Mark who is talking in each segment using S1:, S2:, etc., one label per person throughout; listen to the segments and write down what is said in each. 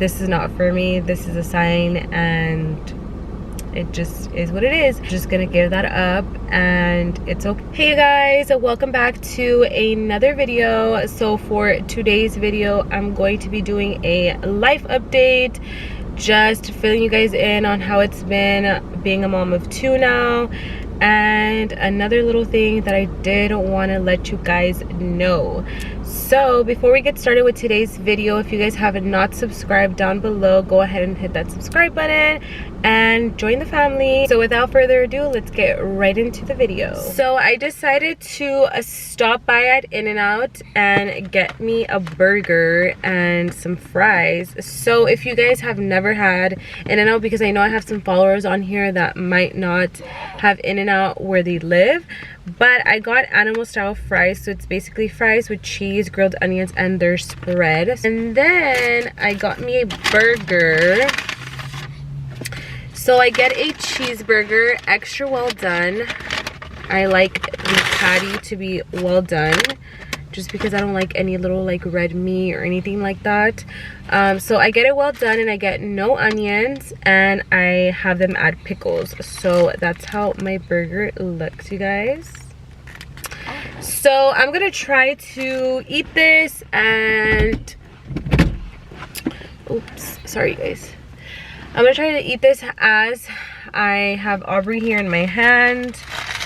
S1: this is not for me. This is a sign, and it just is what it is. Just gonna give that up, and it's okay. Hey you guys, welcome back to another video. So for today's video, I'm going to be doing a life update, just filling you guys in on how it's been being a mom of 2 now. And another little thing that I did want to let you guys know. So before we get started with today's video, if you guys have not subscribed, down below, go ahead and hit that subscribe button and join the family. So without further ado, let's get right into the video. So I decided to stop by at In-N-Out and get me a burger and some fries. So if you guys have never had In-N-Out, because I know I have some followers on here that might not have In-N-Out where they live, but I got animal style fries. So it's basically fries with cheese, grilled onions, and their spread. And then I got me a burger. So I get a cheeseburger, extra well done. I like the patty to be well done, just because I don't like any little like red meat or anything like that. So I get it well done, and I get no onions, and I have them add pickles. So that's how my burger looks, you guys. So I'm gonna try to eat this, and oops, sorry you guys. I'm gonna try to eat this as I have Aubrey here in my hand,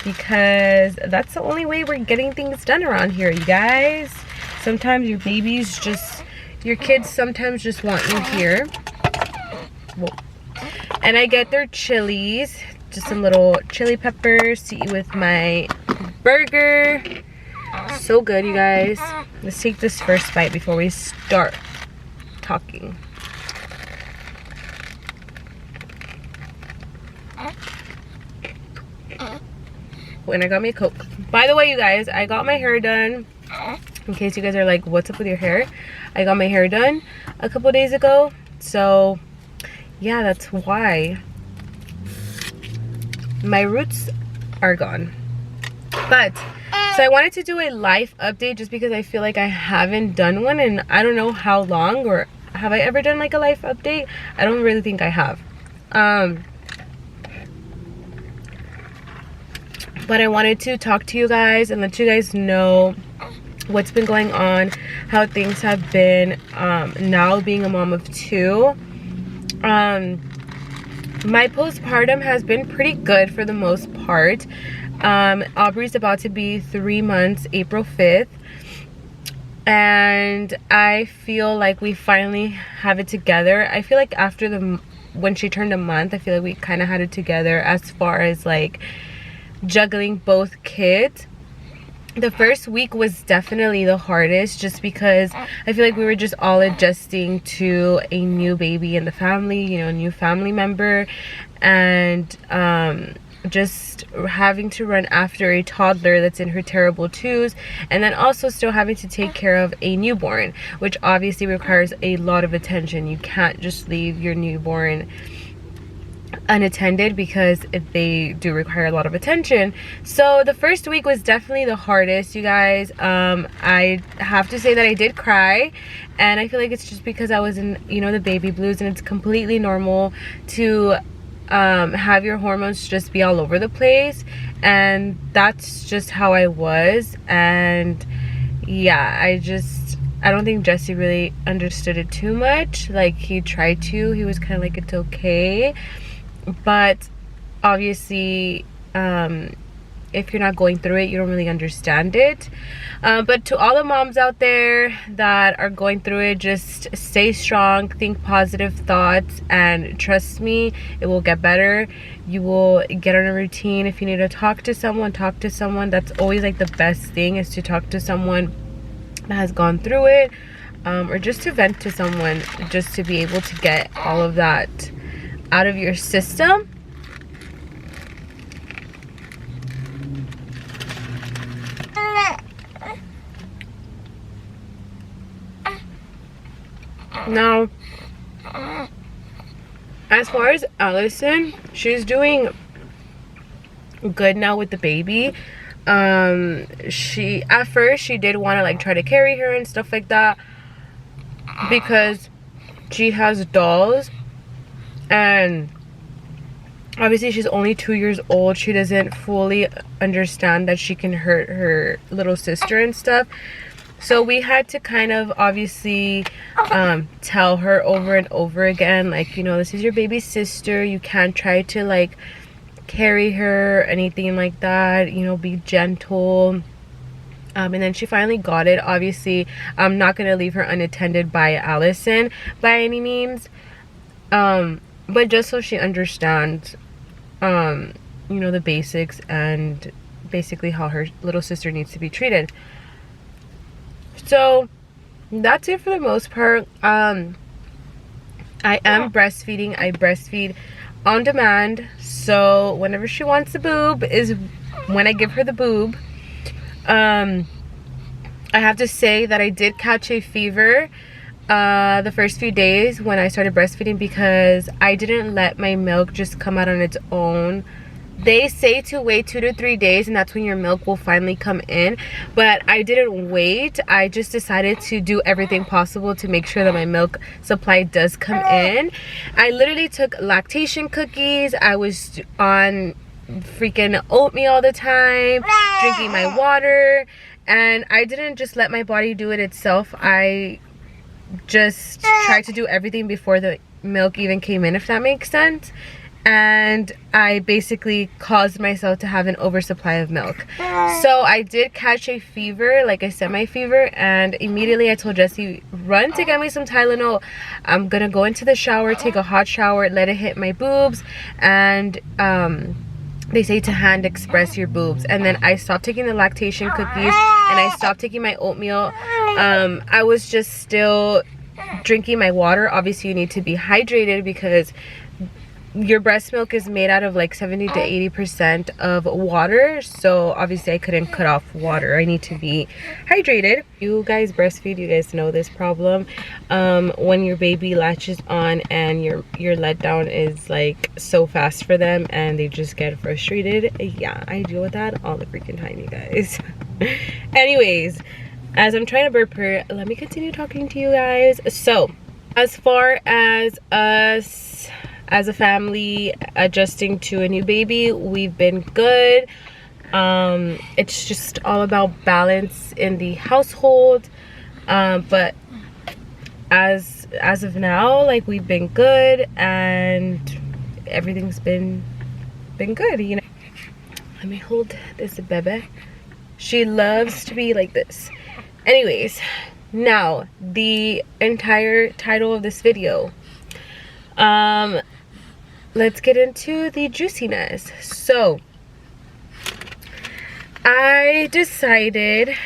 S1: because that's the only way we're getting things done around here, you guys. Sometimes your babies just, your kids sometimes just want you here. Whoa. And I get their chilies, just some little chili peppers to eat with my burger. So good, you guys. Let's take this first bite before we start talking. And I got me a Coke. By the way, you guys, I got my hair done. In case you guys are like, what's up with your hair? I got my hair done a couple days ago. So yeah, that's why my roots are gone. But so I wanted to do a life update, just because I feel like I haven't done one, and I don't know how long, or have I ever done like a life update? I don't really think I have. But I wanted to talk to you guys and let you guys know what's been going on, how things have been now being a mom of 2. My postpartum has been pretty good for the most part. Aubrey's about to be 3 months, April 5th. And I feel like we finally have it together. I feel like after when she turned a month, I feel like we kind of had it together as far as like juggling both kids. The first week was definitely the hardest, just because I feel like we were just all adjusting to a new baby in the family, you know, a new family member, and just having to run after a toddler that's in her terrible 2s, and then also still having to take care of a newborn, which obviously requires a lot of attention. You can't just leave your newborn unattended, because they do require a lot of attention. So the first week was definitely the hardest, you guys. I have to say that I did cry, and I feel like it's just because I was in, you know, the baby blues, and it's completely normal to have your hormones just be all over the place, and that's just how I was. And yeah, I don't think Jesse really understood it too much. Like, he tried to, he was kind of like, it's okay. But obviously, if you're not going through it, you don't really understand it. But to all the moms out there that are going through it, just stay strong, think positive thoughts, and trust me, it will get better. You will get on a routine. If you need to talk to someone, talk to someone. That's always like the best thing, is to talk to someone that has gone through it, or just to vent to someone, just to be able to get all of that out of your system. Now, as far as Allison, she's doing good now with the baby. She, at first, she did want to like try to carry her and stuff like that, because she has dolls, and obviously she's only 2 years old. She doesn't fully understand that she can hurt her little sister and stuff. So we had to kind of obviously tell her over and over again, like, you know, this is your baby sister. You can't try to like carry her, anything like that. You know, be gentle. And then she finally got it. Obviously, I'm not gonna leave her unattended by Allison by any means. But just so she understands, you know, the basics and basically how her little sister needs to be treated. So that's it for the most part. I am breastfeeding. I breastfeed on demand, so whenever she wants the boob is when I give her the boob. I have to say that I did catch a fever the first few days when I started breastfeeding, because I didn't let my milk just come out on its own. They say to wait 2 to 3 days, and that's when your milk will finally come in. But I didn't wait. I just decided to do everything possible to make sure that my milk supply does come in. I literally took lactation cookies. I was on freaking oatmeal all the time, drinking my water, and I didn't just let my body do it itself. I just tried to do everything before the milk even came in, if that makes sense. And I basically caused myself to have an oversupply of milk. So I did catch a fever, like a semi-fever, and immediately I told Jesse, run to get me some Tylenol. I'm gonna go into the shower, take a hot shower, let it hit my boobs, and they say to hand express your boobs. And then I stopped taking the lactation cookies, and I stopped taking my oatmeal. I was just still drinking my water. Obviously you need to be hydrated, because your breast milk is made out of like 70 to 80% of water. So obviously I couldn't cut off water. I need to be hydrated. You guys breastfeed, you guys know this problem. When your baby latches on and your letdown is like so fast for them and they just get frustrated. Yeah, I deal with that all the freaking time, you guys. Anyways, as I'm trying to burp her, let me continue talking to you guys. So as far as us as a family adjusting to a new baby, we've been good. It's just all about balance in the household, but as of now, like, we've been good and everything's been good, you know. Let me hold this baby. She loves to be like this. Anyways, now the entire title of this video, let's get into the juiciness. So I decided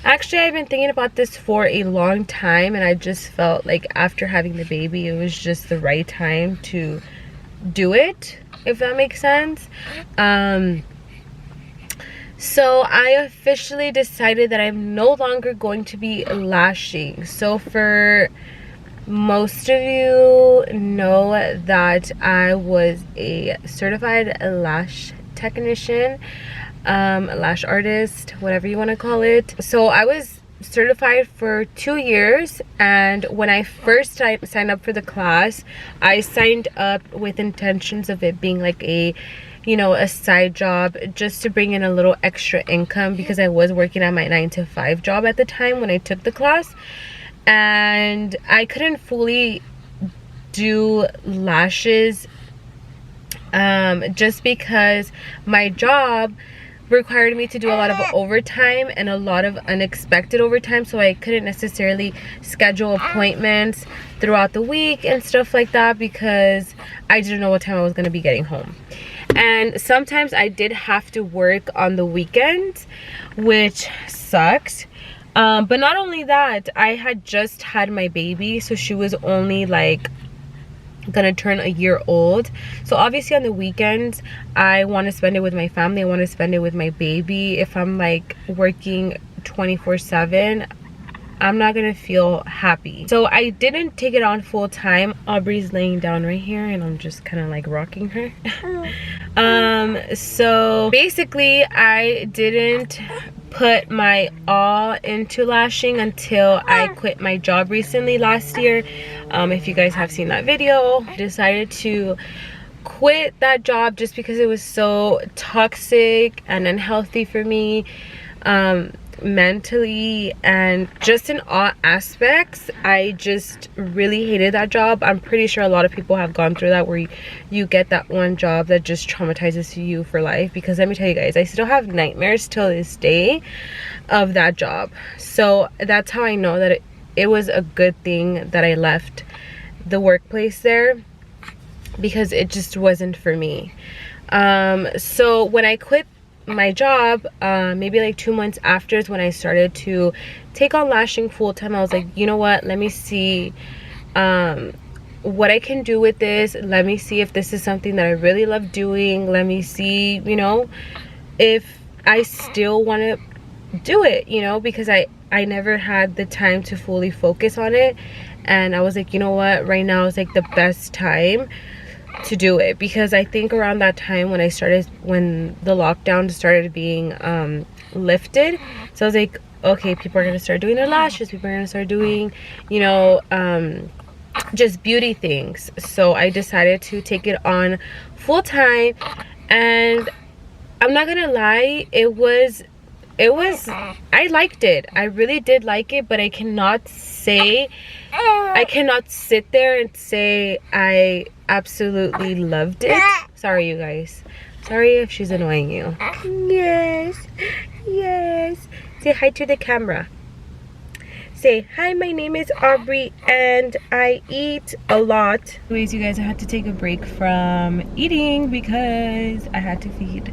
S1: actually I've been thinking about this for a long time, and I just felt like after having the baby it was just the right time to do it, if that makes sense. So I officially decided that I'm no longer going to be lashing. So for most of you know that I was a certified lash technician, lash artist, whatever you want to call it. So I was certified for 2 years, and when I first signed up for the class, I signed up with intentions of it being like a, you know, a side job, just to bring in a little extra income, because I was working at my 9-to-5 job at the time when I took the class. And I couldn't fully do lashes just because my job required me to do a lot of overtime and a lot of unexpected overtime, so I couldn't necessarily schedule appointments throughout the week and stuff like that, because I didn't know what time I was going to be getting home. And sometimes I did have to work on the weekends, which sucks. But not only that, I had just had my baby, so she was only like gonna turn a year old. So obviously on the weekends I want to spend it with my family, I want to spend it with my baby. If I'm like working 24/7, I'm not gonna feel happy. So I didn't take it on full time. Aubrey's laying down right here and I'm just kind of like rocking her. So basically I didn't put my all into lashing until I quit my job recently last year. If you guys have seen that video, I decided to quit that job just because it was so toxic and unhealthy for me, mentally and just in all aspects. I just really hated that job. I'm pretty sure a lot of people have gone through that, where you get that one job that just traumatizes you for life. Because let me tell you guys, I still have nightmares till this day of that job. So that's how I know that it was a good thing that I left the workplace there, because it just wasn't for me. So when I quit my job, maybe like 2 months after is when I started to take on lashing full time. I was like, you know what, let me see what I can do with this. Let me see if this is something that I really love doing. Let me see, you know, if I still want to do it, you know, because I never had the time to fully focus on it. And I was like, you know what, right now is like the best time to do it, because I think around that time when the lockdown started being lifted, so I was like, okay, people are gonna start doing their lashes, people are gonna start doing, you know, just beauty things. So I decided to take it on full time, and I'm not gonna lie, it was I liked it. I really did like it, but I cannot sit there and say I absolutely loved it. Sorry, you guys. Sorry if she's annoying you. Yes. Say hi to the camera. Say, hi, my name is Aubrey and I eat a lot. Anyways, you guys, I had to take a break from eating because I had to feed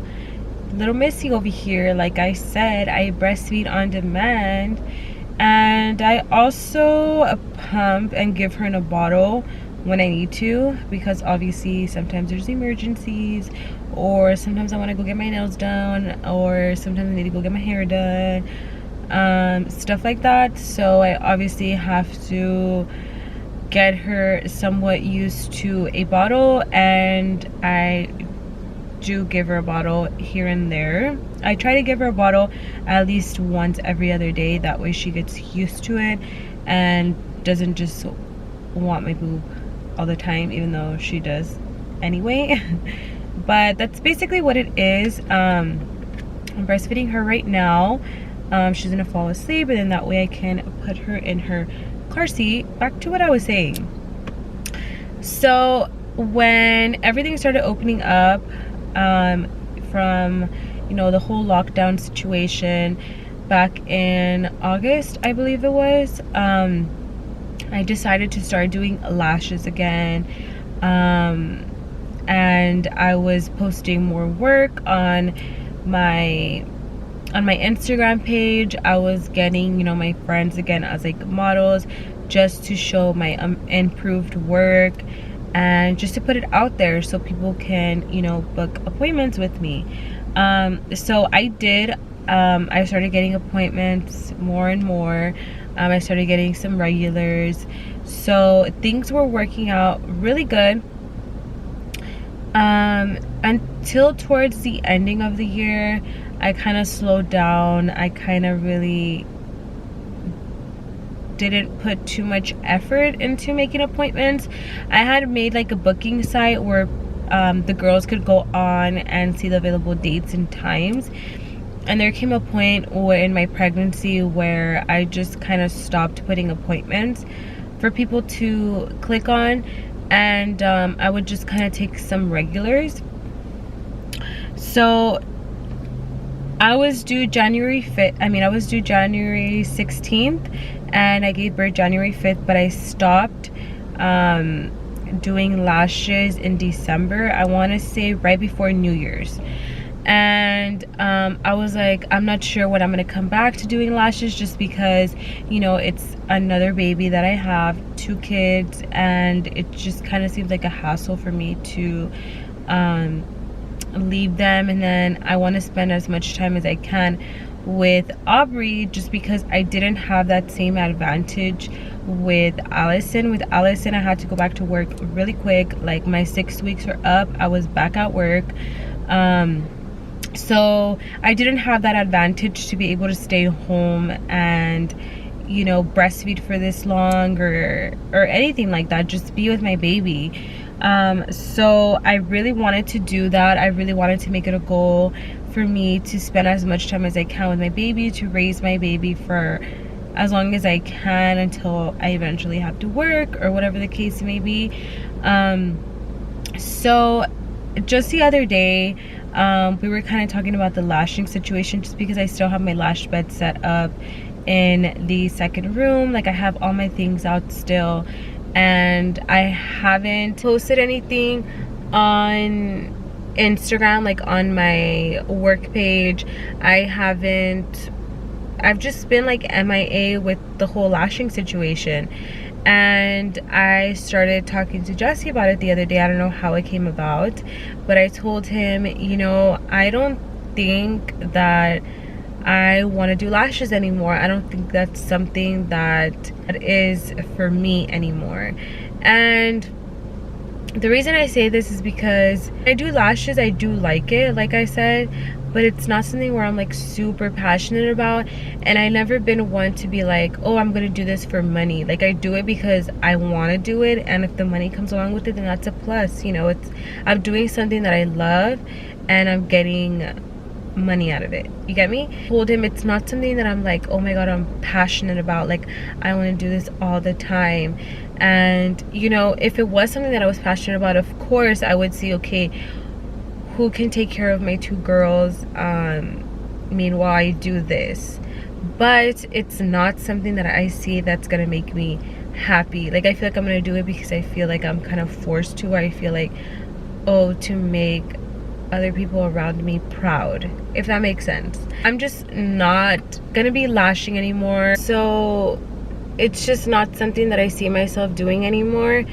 S1: little Missy over here. Like I said, I breastfeed on demand, and I also pump and give her in a bottle when I need to, because obviously sometimes there's emergencies, or sometimes I want to go get my nails done, or sometimes I need to go get my hair done, stuff like that. So I obviously have to get her somewhat used to a bottle, and I do give her a bottle here and there. I try to give her a bottle at least once every other day, that way she gets used to it and doesn't just want my boob all the time, even though she does anyway. But that's basically what it is. I'm breastfeeding her right now. She's gonna fall asleep, and then that way I can put her in her car seat. Back to what I was saying. So when everything started opening up, from, you know, the whole lockdown situation back in August, I believe it was, I decided to start doing lashes again, and I was posting more work on my Instagram page. I was getting, you know, my friends again as like models, just to show my improved work, and just to put it out there so people can, you know, book appointments with me. So I did. I started getting appointments more and more. I started getting some regulars, so things were working out really good, until towards the ending of the year. I kind of slowed down. I kind of really didn't put too much effort into making appointments. I had made like a booking site where the girls could go on and see the available dates and times, and there came a point where in my pregnancy where I just kind of stopped putting appointments for people to click on, and I would just kind of take some regulars. So I was due January 5th. I was due January 16th, and I gave birth January 5th, but I stopped doing lashes in December. I want to say right before New Year's. And I was like, I'm not sure when I'm going to come back to doing lashes, just because, you know, it's another baby that I have, 2 kids, and it just kind of seems like a hassle for me to leave them, and then I want to spend as much time as I can with Aubrey, just because I didn't have that same advantage with Allison. With Allison, I had to go back to work really quick. Like my 6 weeks were up, I was back at work. So I didn't have that advantage to be able to stay home and, you know, breastfeed for this long or anything like that, just be with my baby. So I really wanted to do that. I really wanted to make it a goal for me to spend as much time as I can with my baby, to raise my baby for as long as I can until I eventually have to work or whatever the case may be. So just the other day, we were kind of talking about the lashing situation, just because I still have my lash bed set up in the second room. Like, I have all my things out still, and I haven't posted anything on Instagram, like on my work page. I've just been like MIA with the whole lashing situation. And I started talking to Jesse about it the other day. I don't know how it came about, but I told him, you know, I don't think that I want to do lashes anymore. I don't think that's something that is for me anymore. And the reason I say this is because I do lashes, I do like it, like I said, but it's not something where I'm like super passionate about. And I never been one to be like, oh, I'm gonna do this for money. Like, I do it because I want to do it, and if the money comes along with it, then that's a plus. You know, I'm doing something that I love and I'm getting money out of it. You get me? I told him it's not something that I'm like, oh my god, I'm passionate about, like I want to do this all the time. And you know, if it was something that I was passionate about, of course I would see, okay, who can take care of my two girls meanwhile I do this. But it's not something that I see that's gonna make me happy. Like, I feel like I'm gonna do it because I feel like I'm kind of forced to, or I feel like, oh, to make other people around me proud, if that makes sense. I'm just not gonna be lashing anymore, so it's just not something that I see myself doing anymore.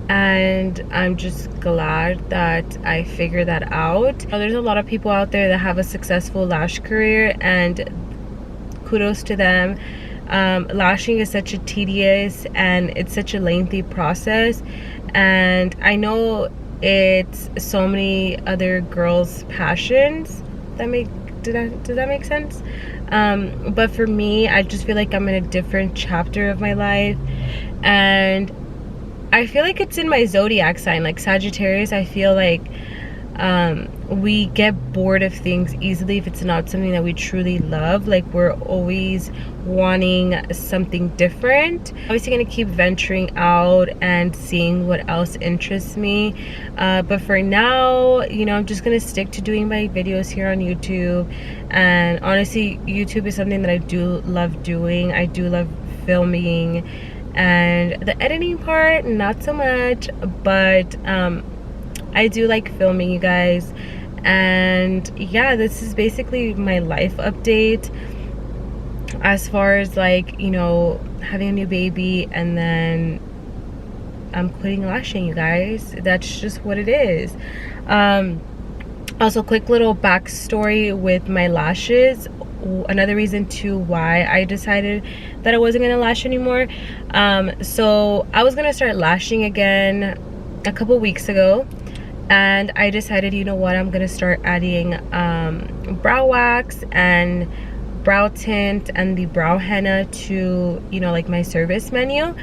S1: And I'm just glad that I figured that out. There's a lot of people out there that have a successful lash career, and kudos to them. Lashing is such a tedious and it's such a lengthy process, and I know it's so many other girls' passions. Does that make sense? But for me, I just feel like I'm in a different chapter of my life, and I feel like it's in my zodiac sign, like Sagittarius. I feel like we get bored of things easily if it's not something that we truly love. Like, we're always wanting something different. Obviously gonna keep venturing out and seeing what else interests me, but for now, you know, I'm just gonna stick to doing my videos here on YouTube. And honestly, YouTube is something that I do love doing. I do love filming, and the editing part not so much, but I do like filming, you guys. And yeah, this is basically my life update as far as, like, you know, having a new baby, and then I'm quitting lashing, you guys. That's just what it is. Also, quick little backstory with my lashes. Another reason too why I decided that I wasn't gonna lash anymore. So I was gonna start lashing again a couple weeks ago, and I decided, you know what, I'm gonna start adding brow wax and brow tint and the brow henna to, you know, like my service menu.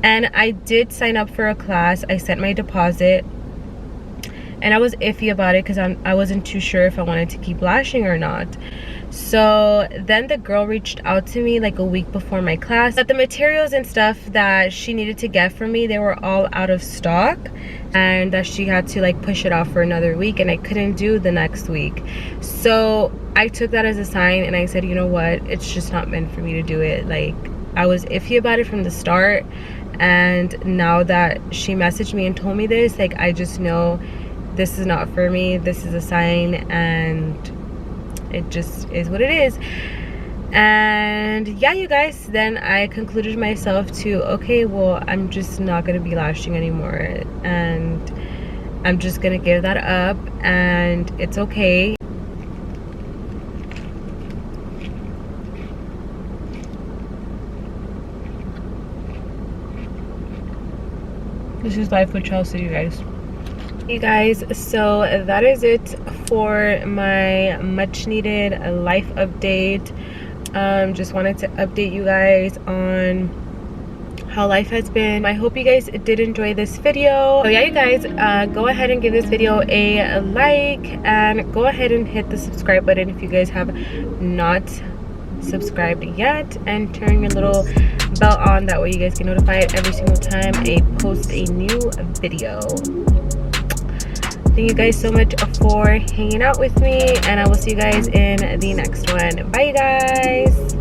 S1: And I did sign up for a class. I sent my deposit, and I was iffy about it because I wasn't too sure if I wanted to keep lashing or not. So then the girl reached out to me like a week before my class, that the materials and stuff that she needed to get from me, they were all out of stock, and that she had to like push it off for another week, and I couldn't do the next week. So I took that as a sign, and I said, you know what, it's just not meant for me to do it. Like, I was iffy about it from the start, and now that she messaged me and told me this, like, I just know this is not for me. This is a sign, and it just is what it is. And yeah, you guys, then I concluded myself to, okay, well, I'm just not gonna be lashing anymore, and I'm just gonna give that up, and it's okay. This is life with Chelsea, you guys. You guys, so that is it for my much needed life update. Just wanted to update you guys on how life has been. I hope you guys did enjoy this video. So yeah, you guys, go ahead and give this video a like, and go ahead and hit the subscribe button if you guys have not subscribed yet, and turn your little bell on, that way you guys get notified every single time I post a new video. Thank you guys so much for hanging out with me, and I will see you guys in the next one. Bye, guys.